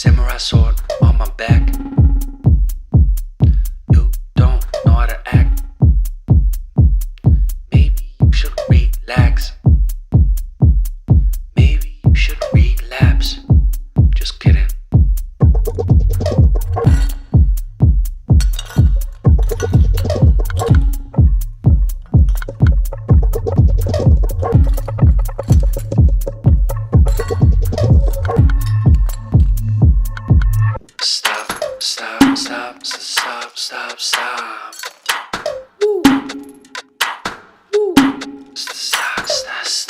Samurai sword on my back. You don't know how to act. Maybe you should relax. Maybe you should relapse. Just kidding. Stop. Woo. Woo. Stop. Stop.